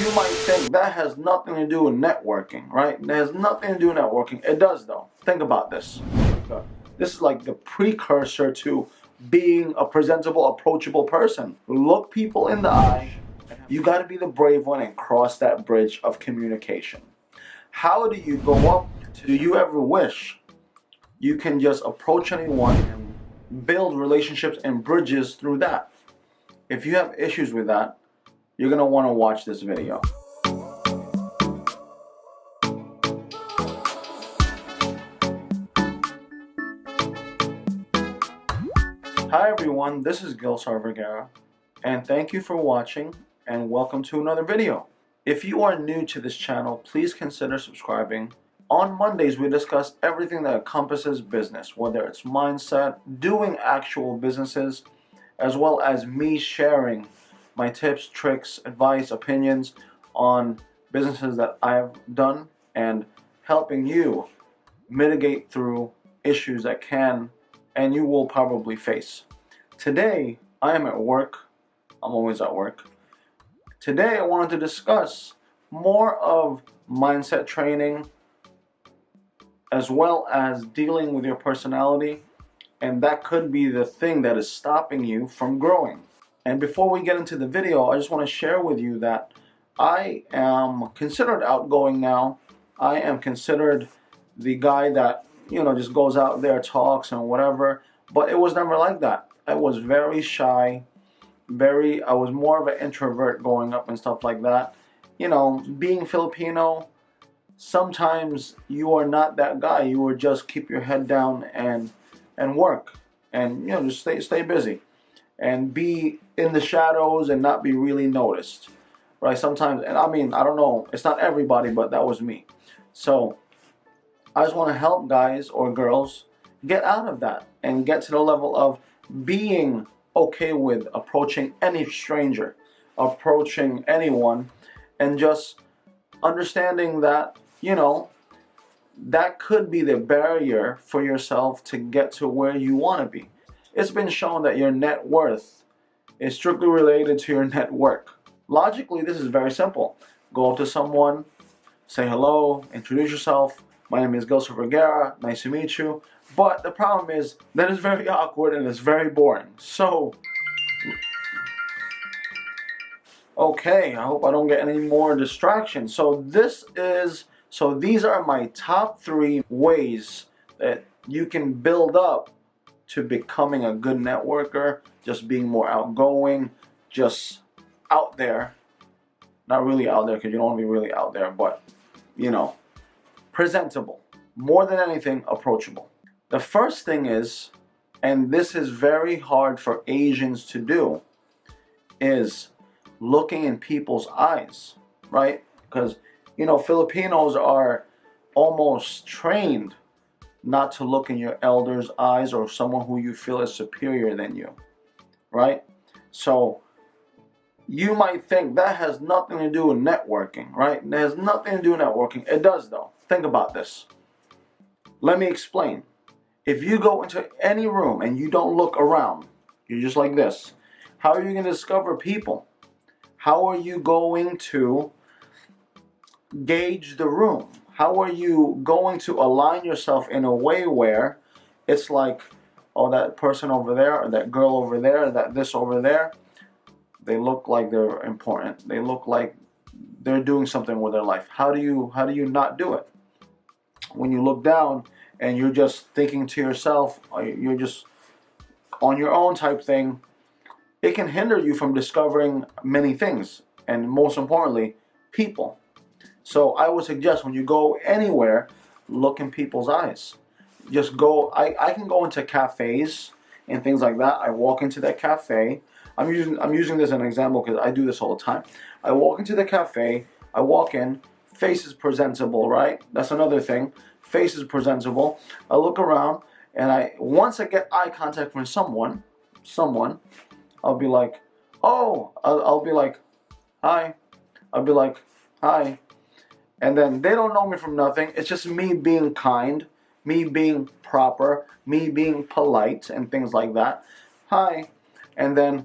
You might think that has nothing to do with networking, right? It has nothing to do with networking. It does though. Think about this. This is like the precursor to being a presentable, approachable person. Look people in the eye. You got to be the brave one and cross that bridge of communication. How do you go up? Do you ever wish you can just approach anyone and build relationships and bridges through that? If you have issues with that, you're going to want to watch this video. Hi everyone, this is Vergara, and thank you for watching and welcome to another video. If you are new to this channel, please consider subscribing. On Mondays, we discuss everything that encompasses business, whether it's mindset, doing actual businesses, as well as me sharing my tips, tricks, advice, opinions on businesses that I've done and helping you mitigate through issues that can and you will probably face. Today, I am at work. I'm always at work. Today, I wanted to discuss more of mindset training as well as dealing with your personality, and that could be the thing that is stopping you from growing. And before we get into the video, I just want to share with you that I am considered outgoing now. I am considered the guy that, just goes out there, talks and whatever, but it was never like that. I was very shy, I was more of an introvert growing up and stuff like that. Being Filipino, sometimes you are not that guy. You will just keep your head down and work and, just stay busy and be in the shadows and not be really noticed, right? Sometimes, and I don't know, it's not everybody, but that was me. So I just want to help guys or girls get out of that and get to the level of being okay with approaching any stranger, approaching anyone, and just understanding that, that could be the barrier for yourself to get to where you want to be. It's been shown that your net worth is strictly related to your network. Logically, this is very simple. Go up to someone, say hello, introduce yourself. My name is Vergara, nice to meet you. But the problem is that it's very awkward and it's very boring. So, okay, I hope I don't get any more distractions. So these are my top 3 ways that you can build up to becoming a good networker, just being more outgoing, just out there. Not really out there because you don't want to be really out there, but, presentable. More than anything, approachable. The first thing is, and this is very hard for Asians to do, is looking in people's eyes, right? Because, Filipinos are almost trained not to look in your elder's eyes or someone who you feel is superior than you, right? So you might think that has nothing to do with networking, right? It has nothing to do with networking. It does though. Think about this. Let me explain. If you go into any room and you don't look around, you're just like this, how are you going to discover people? How are you going to gauge the room? How are you going to align yourself in a way where it's like, oh, that person over there, or that girl over there, that this over there, they look like they're important. They look like they're doing something with their life. How do you not do it? When you look down and you're just thinking to yourself, or you're just on your own type thing, it can hinder you from discovering many things, and most importantly, people. So I would suggest when you go anywhere, look in people's eyes. Just go, I can go into cafes and things like that. I walk into that cafe. I'm using this as an example because I do this all the time. I walk into the cafe, I walk in, face is presentable, right? That's another thing. Face is presentable. I look around and once I get eye contact from someone, I'll be like, oh, I'll be like, hi. I'll be like, hi. And then they don't know me from nothing. It's just me being kind, me being proper, me being polite and things like that. Hi. And then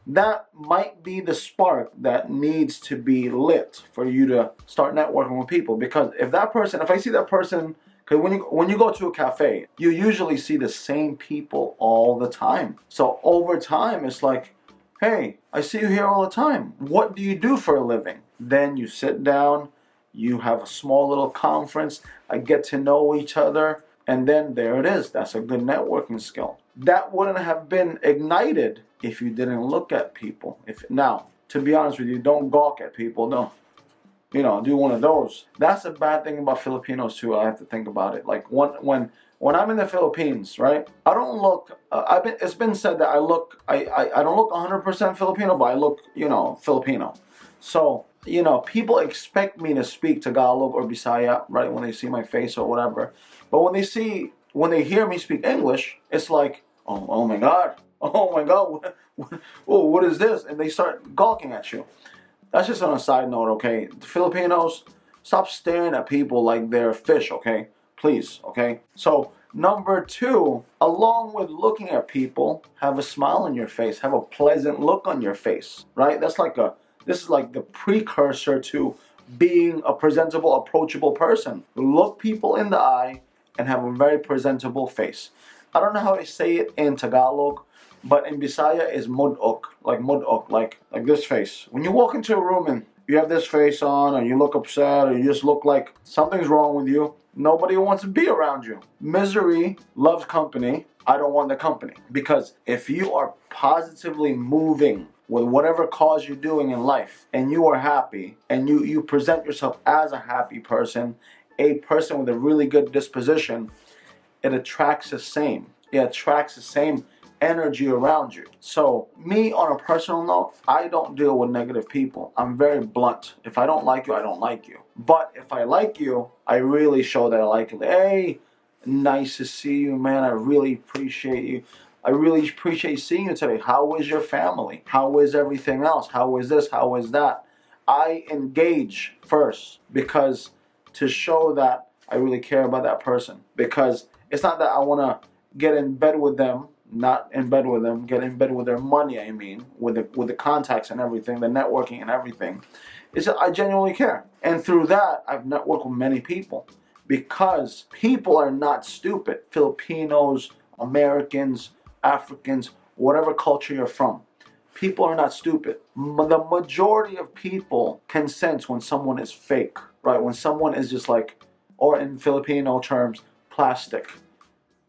that might be the spark that needs to be lit for you to start networking with people. Because if I see that person, because when you go to a cafe, you usually see the same people all the time. So over time, it's like, hey, I see you here all the time. What do you do for a living? Then you sit down, you have a small little conference, I get to know each other, and then there it is. That's a good networking skill. That wouldn't have been ignited if you didn't look at people. Now, to be honest with you, don't gawk at people. Don't, do one of those. That's a bad thing about Filipinos too. I have to think about it. Like when I'm in the Philippines, right? I don't look. It's been said that I don't look 100% Filipino, but I look, Filipino. So, people expect me to speak Tagalog or Bisaya, right, when they see my face or whatever. But when they hear me speak English, it's like, oh my God, what is this? And they start gawking at you. That's just on a side note, okay? The Filipinos, stop staring at people like they're fish, okay? Please, okay? So, number 2, along with looking at people, have a smile on your face, have a pleasant look on your face, right? This is like the precursor to being a presentable, approachable person. Look people in the eye and have a very presentable face. I don't know how they say it in Tagalog, but in Bisaya is mudok, like this face. When you walk into a room and you have this face on, or you look upset, or you just look like something's wrong with you, nobody wants to be around you. Misery loves company. I don't want the company. Because if you are positively moving with whatever cause you're doing in life, and you are happy, and you present yourself as a happy person, a person with a really good disposition, it attracts the same. It attracts the same energy around you. So me, on a personal note, I don't deal with negative people. I'm very blunt. If I don't like you, I don't like you. But if I like you, I really show that I like you. Hey, nice to see you, man. I really appreciate you. I really appreciate seeing you today. How is your family? How is everything else? How is this? How is that? I engage first because to show that I really care about that person. Because it's not that I want to get in bed with them, not in bed with them, get in bed with their money, I mean, with the contacts and everything, the networking and everything. It's that I genuinely care. And through that, I've networked with many people. Because people are not stupid. Filipinos, Americans, Africans, whatever culture you're from. People are not stupid. The majority of people can sense when someone is fake, right? When someone is just like, or in Filipino terms, plastic.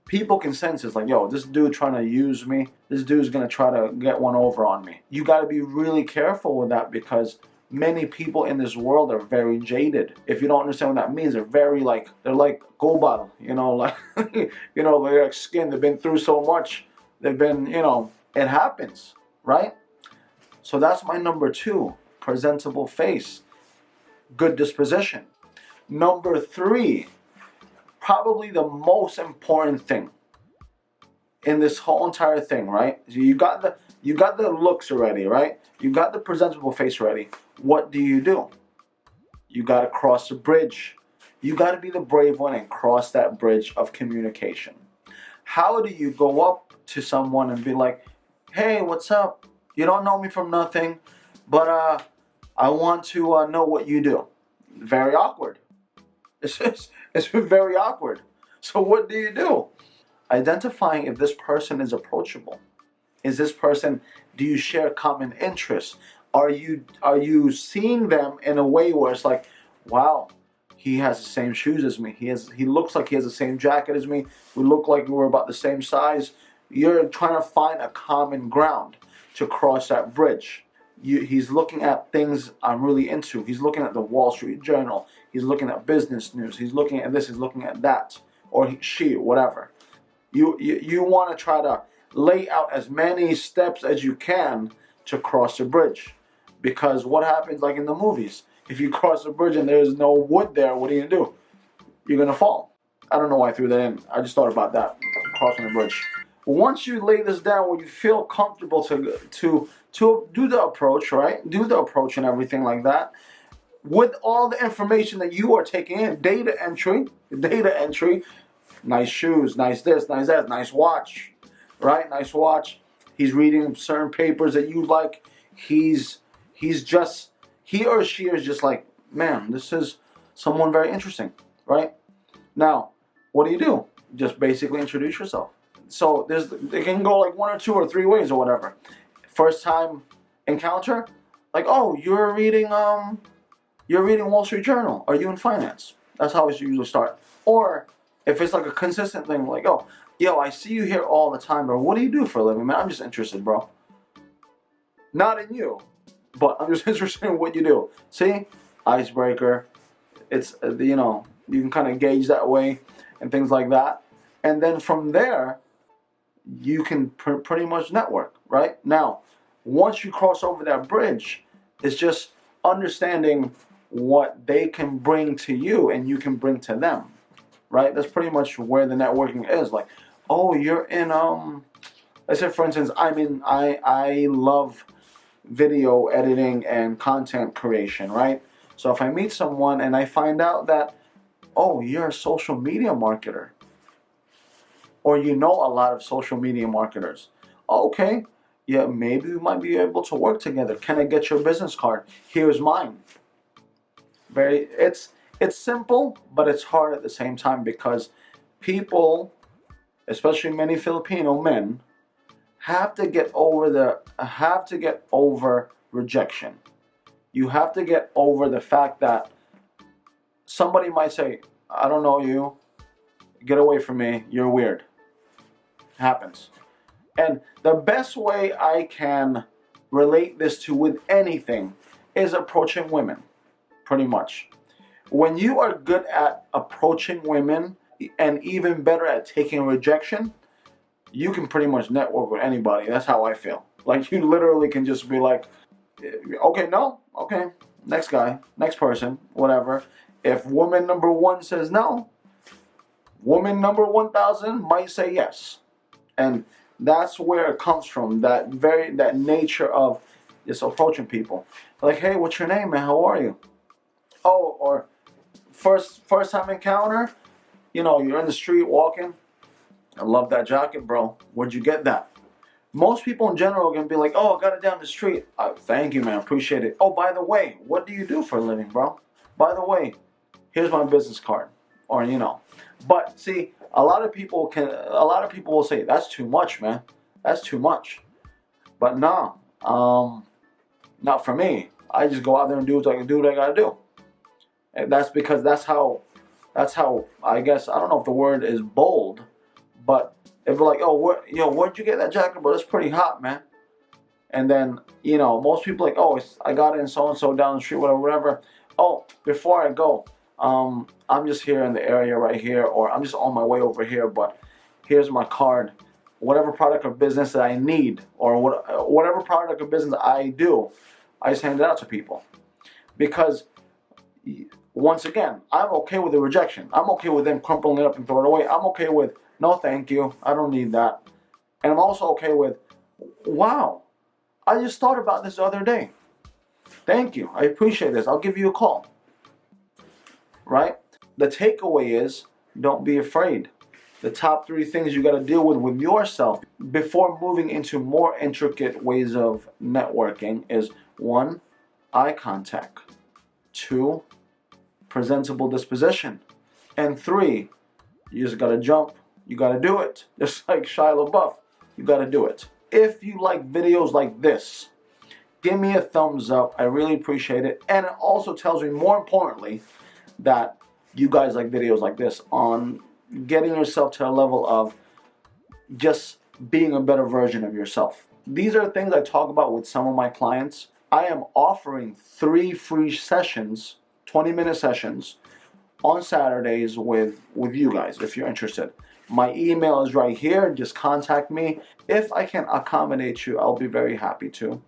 People can sense it's like, yo, this dude trying to use me. This dude's going to try to get one over on me. You got to be really careful with that because many people in this world are very jaded. If you don't understand what that means, they're like gobal, like, they're like skin. They've been through so much. They've been, it happens, right? So that's my number 2, presentable face, good disposition. Number 3, probably the most important thing in this whole entire thing, right? You got the looks already, right? You got the presentable face ready. What do? You got to cross the bridge. You got to be the brave one and cross that bridge of communication. How do you go up to someone and be like, hey, what's up? You don't know me from nothing, but I want to know what you do. Very awkward. It's very awkward. So what do? Identifying if this person is approachable. Is this person, do you share common interests? Are you seeing them in a way where it's like, wow, he has the same shoes as me. He looks like he has the same jacket as me. We look like we're about the same size. You're trying to find a common ground to cross that bridge. He's looking at things I'm really into. He's looking at the Wall Street Journal. He's looking at business news. He's looking at this. He's looking at that. Or she, whatever. You want to try to lay out as many steps as you can to cross the bridge. Because what happens, like in the movies, if you cross the bridge and there's no wood there, what are you going to do? You're going to fall. I don't know why I threw that in. I just thought about that, crossing the bridge. Once you lay this down where you feel comfortable to do the approach, right? Do the approach and everything like that. With all the information that you are taking in, data entry, nice shoes, nice this, nice that, nice watch, right? Nice watch. He's reading certain papers that you like. He's just, he or she is just like, man, this is someone very interesting, right? Now, what do? Just basically introduce yourself. So it can go like one or two or three ways or whatever. First time encounter, like, oh, you're reading Wall Street Journal. Are you in finance? That's how it usually start. Or if it's like a consistent thing, like, oh, yo, I see you here all the time, bro. What do you do for a living, man? I'm just interested, bro. Not in you, but I'm just interested in what you do. See, icebreaker. It's you can kind of gauge that way and things like that, and then from there you can pretty much network. Right now, once you cross over that bridge, it's just understanding what they can bring to you and you can bring to them. Right? That's pretty much where the networking is. Like, oh, you're in let's say for instance, I love video editing and content creation, right? So if I meet someone and I find out that, oh, you're a social media marketer, or you know a lot of social media marketers, okay, yeah, maybe we might be able to work together. Can I get your business card? Here's mine. It's simple, but it's hard at the same time because people, especially many Filipino men, have to get over rejection. You have to get over the fact that somebody might say, I don't know you, get away from me, you're weird. Happens. And the best way I can relate this to with anything is approaching women, pretty much. When you are good at approaching women and even better at taking rejection, you can pretty much network with anybody. That's how I feel. Like, you literally can just be like, okay, no, okay, next guy, next person, whatever. If woman number one says no, woman number 1,000 might say yes. And that's where it comes from, that nature of just approaching people. Like, hey, what's your name, man? How are you? Oh, or first time encounter, you're in the street walking. I love that jacket, bro. Where'd you get that? Most people in general are going to be like, oh, I got it down the street. Thank you, man. Appreciate it. Oh, by the way, what do you do for a living, bro? By the way, here's my business card. Or, But, see, a lot of people will say, that's too much, man. That's too much. But no, not for me. I just go out there and do what I got to do. And that's because that's how, I guess, I don't know if the word is bold, but if we're like, oh, where'd you get that jacket, bro? That's pretty hot, man. And then, most people like, oh, I got it in so-and-so down the street, whatever. Oh, before I go, I'm just here in the area right here, or I'm just on my way over here, but here's my card. Whatever product or business that I need, or whatever product or business I do, I just hand it out to people. Because, once again, I'm okay with the rejection. I'm okay with them crumpling it up and throwing it away. I'm okay with, no thank you, I don't need that. And I'm also okay with, wow, I just thought about this the other day. Thank you, I appreciate this, I'll give you a call. Right? The takeaway is, don't be afraid. The top 3 things you got to deal with yourself before moving into more intricate ways of networking is 1, eye contact. 2, presentable disposition. And 3, you just got to jump. You got to do it. Just like Shia LaBeouf, you got to do it. If you like videos like this, give me a thumbs up. I really appreciate it. And it also tells me, more importantly, that you guys like videos like this on getting yourself to a level of just being a better version of yourself. These are things I talk about with some of my clients. I am offering 3 free sessions, 20-minute sessions, on Saturdays with you guys if you're interested. My email is right here. Just contact me. If I can accommodate you, I'll be very happy to.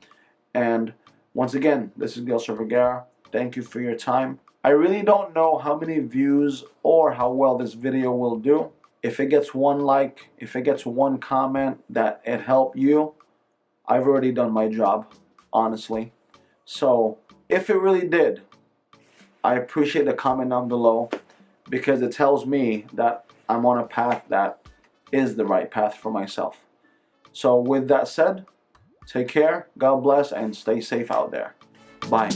And once again, this is Gil Vergara. Thank you for your time. I really don't know how many views or how well this video will do. If it gets 1 like, if it gets 1 comment that it helped you, I've already done my job, honestly. So if it really did, I appreciate the comment down below, because it tells me that I'm on a path that is the right path for myself. So with that said, take care, God bless, and stay safe out there. Bye.